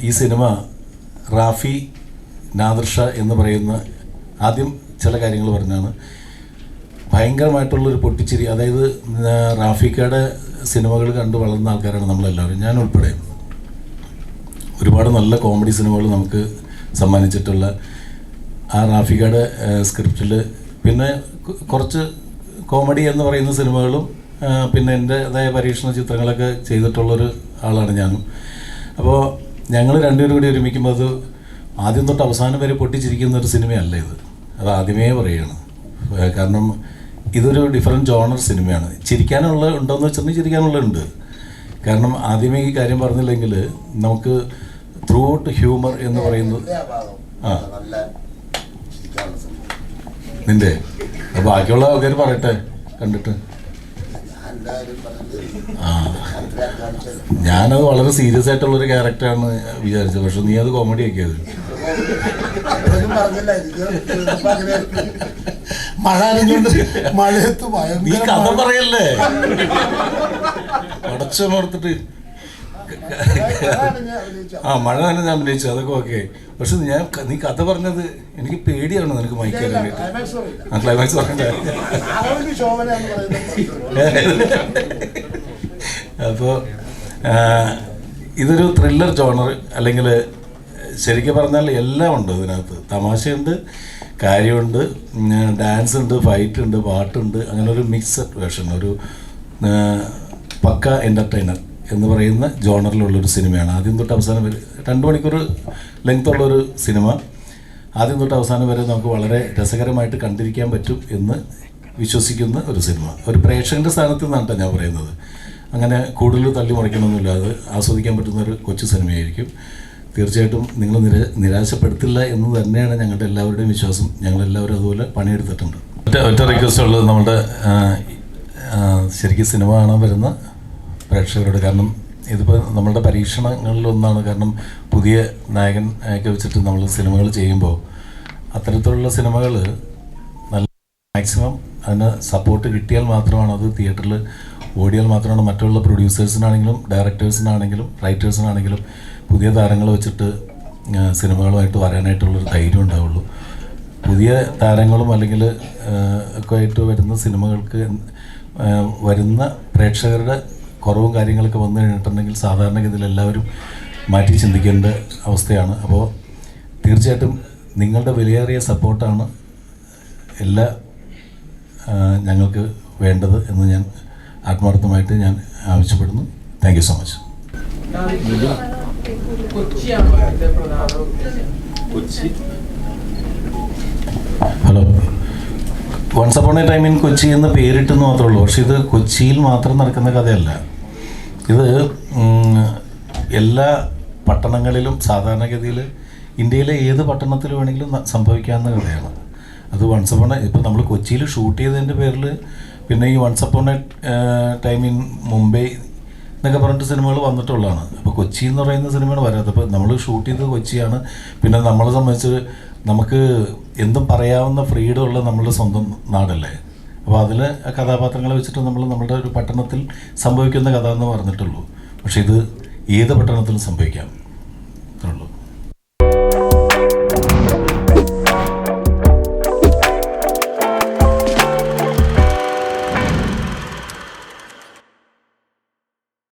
ഈ സിനിമ റാഫി നാദിർഷ എന്ന് പറയുന്ന ആദ്യം ചില കാര്യങ്ങൾ പറഞ്ഞാണ് ഭയങ്കരമായിട്ടുള്ളൊരു പൊട്ടിച്ചിരി. അതായത് റാഫിക്കയുടെ സിനിമകൾ കണ്ട് വളർന്ന ആൾക്കാരാണ് നമ്മളെല്ലാവരും, ഞാൻ ഉൾപ്പെടെ. ഒരുപാട് നല്ല കോമഡി സിനിമകൾ നമുക്ക് സമ്മാനിച്ചിട്ടുള്ള ആ റാഫിക്കയുടെ സ്ക്രിപ്റ്റിൽ പിന്നെ കുറച്ച് കോമഡി എന്ന് പറയുന്ന സിനിമകളും പിന്നെ എൻ്റെതായ പരീക്ഷണ ചിത്രങ്ങളൊക്കെ ചെയ്തിട്ടുള്ളൊരു ആളാണ് ഞാനും. അപ്പോൾ ഞങ്ങൾ രണ്ടുപേരും കൂടി ഒരുമിക്കുമ്പോൾ അത് ആദ്യം തൊട്ട് അവസാനം വരെ പൊട്ടിച്ചിരിക്കുന്ന ഒരു സിനിമയല്ല ഇത്. അത് ആദ്യമേ പറയുകയാണ്. കാരണം ഇതൊരു ഡിഫറെൻറ്റ് ജോണർ സിനിമയാണ്. ചിരിക്കാനുള്ള ഉണ്ടോയെന്ന് വെച്ചിട്ടുണ്ടെങ്കിൽ ചിരിക്കാനുള്ളതുണ്ട്. കാരണം ആദ്യമേ ഈ കാര്യം പറഞ്ഞില്ലെങ്കിൽ നമുക്ക് ത്രൂ ഔട്ട് ഹ്യൂമർ എന്ന് പറയുന്നത് നിൻ്റെ ബാക്കിയുള്ള ആൾക്കാർ പറയട്ടെ കണ്ടിട്ട്. ഞാനത് വളരെ സീരിയസ് ആയിട്ടുള്ളൊരു ക്യാരക്ടറാണ് വിചാരിച്ചത്, പക്ഷെ നീ അത് കോമഡി ആക്കിയത്. നീ കഥ പറയല്ലേ അടച്ചമർത്തിട്ട്. മഴ തന്നെ ഞാൻ അഭിനയിച്ചു, അതൊക്കെ ഓക്കെ. പക്ഷെ നീ കഥ പറഞ്ഞത് എനിക്ക് പേടിയാണ്. നിനക്ക് മൈക്കാനായിട്ട് ക്ലൈമാക്സ് പറഞ്ഞ. അപ്പോൾ ഇതൊരു ത്രില്ലർ ജോണർ, അല്ലെങ്കിൽ ശരിക്കും പറഞ്ഞാൽ എല്ലാം ഉണ്ട് ഇതിനകത്ത്. തമാശയുണ്ട്, കാര്യമുണ്ട്, ഡാൻസ് ഉണ്ട്, ഫൈറ്റ് ഉണ്ട്, പാട്ടുണ്ട്. അങ്ങനെ ഒരു മിക്സഡ് വേർഷൻ, ഒരു പക്ക എൻ്റർടൈനർ എന്ന് പറയുന്ന ജോണറിലുള്ളൊരു സിനിമയാണ്. ആദ്യം തൊട്ട് അവസാനം വരെ 2 മണിക്കൂർ ലെങ്ത്തുള്ളൊരു സിനിമ. ആദ്യം തൊട്ട് അവസാനം വരെ നമുക്ക് വളരെ രസകരമായിട്ട് കണ്ടിരിക്കാൻ പറ്റും എന്ന് വിശ്വസിക്കുന്ന ഒരു സിനിമ. ഒരു പ്രേക്ഷകൻ്റെ സ്ഥാനത്ത് നിന്നാണ് ഞാൻ പറയുന്നത്. അങ്ങനെ കൂടുതൽ തള്ളി മറിക്കണമെന്നില്ല, അത് ആസ്വദിക്കാൻ പറ്റുന്ന ഒരു കൊച്ചു സിനിമയായിരിക്കും. തീർച്ചയായിട്ടും നിങ്ങൾ നിരാശപ്പെടുത്തില്ല എന്ന് തന്നെയാണ് ഞങ്ങളുടെ എല്ലാവരുടെയും വിശ്വാസം. ഞങ്ങളെല്ലാവരും അതുപോലെ പണിയെടുത്തിട്ടുണ്ട്. ഒറ്റ റിക്വസ്റ്റ് ഉള്ളത് നമ്മുടെ ശരിക്കും സിനിമ കാണാൻ വരുന്ന പ്രേക്ഷകരോട്. കാരണം ഇതിപ്പോൾ നമ്മളുടെ പരീക്ഷണങ്ങളിലൊന്നാണ്. കാരണം പുതിയ നായകൻ ഒക്കെ വെച്ചിട്ട് നമ്മൾ സിനിമകൾ ചെയ്യുമ്പോൾ അത്തരത്തിലുള്ള സിനിമകൾ നല്ല മാക്സിമം അതിന് സപ്പോർട്ട് കിട്ടിയാൽ മാത്രമാണ് അത് തിയേറ്ററിൽ ഓടിയാൽ മാത്രമാണ് മറ്റുള്ള പ്രൊഡ്യൂസേഴ്സിനാണെങ്കിലും ഡയറക്ടേഴ്സിനാണെങ്കിലും റൈറ്റേഴ്സിനാണെങ്കിലും പുതിയ താരങ്ങൾ വെച്ചിട്ട് സിനിമകളുമായിട്ട് വരാനായിട്ടുള്ളൊരു ധൈര്യം ഉണ്ടാവുള്ളൂ. പുതിയ താരങ്ങളും അല്ലെങ്കിൽ ഒക്കെ ആയിട്ട് വരുന്ന സിനിമകൾക്ക് വരുന്ന പ്രേക്ഷകരുടെ കുറവും കാര്യങ്ങളൊക്കെ വന്നു കഴിഞ്ഞിട്ടുണ്ടെങ്കിൽ സാധാരണഗതിയിൽ എല്ലാവരും മാറ്റി ചിന്തിക്കേണ്ട അവസ്ഥയാണ്. അപ്പോൾ തീർച്ചയായിട്ടും നിങ്ങളുടെ വിലയേറിയ സപ്പോർട്ടാണ് എല്ലാ ഞങ്ങൾക്ക് വേണ്ടത് എന്ന് ഞാൻ ആത്മാർത്ഥമായിട്ട് ഞാൻ ആവശ്യപ്പെടുന്നു. Thank you so much. Hello, once upon a time in Kochi എന്ന് പേരിട്ടെന്ന് മാത്രമേ ഉള്ളൂ. പക്ഷെ ഇത് കൊച്ചിയിൽ മാത്രം നടക്കുന്ന കഥയല്ല. ഇത് എല്ലാ പട്ടണങ്ങളിലും സാധാരണഗതിയിൽ ഇന്ത്യയിലെ ഏത് പട്ടണത്തിൽ വേണമെങ്കിലും സംഭവിക്കാവുന്ന കഥയാണ്. അത് വൺസ് അപ്പോൺ ഇപ്പോൾ നമ്മൾ കൊച്ചിയിൽ ഷൂട്ട് ചെയ്തതിൻ്റെ പേരിൽ പിന്നെ ഈ once upon a time in Mumbai എന്നൊക്കെ പറഞ്ഞിട്ട് സിനിമകൾ വന്നിട്ടുള്ളതാണ്. അപ്പോൾ കൊച്ചി എന്ന് പറയുന്ന സിനിമയാണ് വരാത്തത്. അപ്പോൾ നമ്മൾ ഷൂട്ട് ചെയ്തത് കൊച്ചിയാണ്. പിന്നെ നമ്മളെ സംബന്ധിച്ച് നമുക്ക് എന്തും പറയാവുന്ന ഫ്രീഡം ഉള്ള നമ്മളുടെ സ്വന്തം നാടല്ലേ. അപ്പോൾ അതിൽ കഥാപാത്രങ്ങളെ വെച്ചിട്ട് നമ്മൾ നമ്മുടെ ഒരു പട്ടണത്തിൽ സംഭവിക്കുന്ന കഥ എന്ന് പറഞ്ഞിട്ടുള്ളൂ. പക്ഷേ ഇത് ഏത് പട്ടണത്തിലും സംഭവിക്കാം.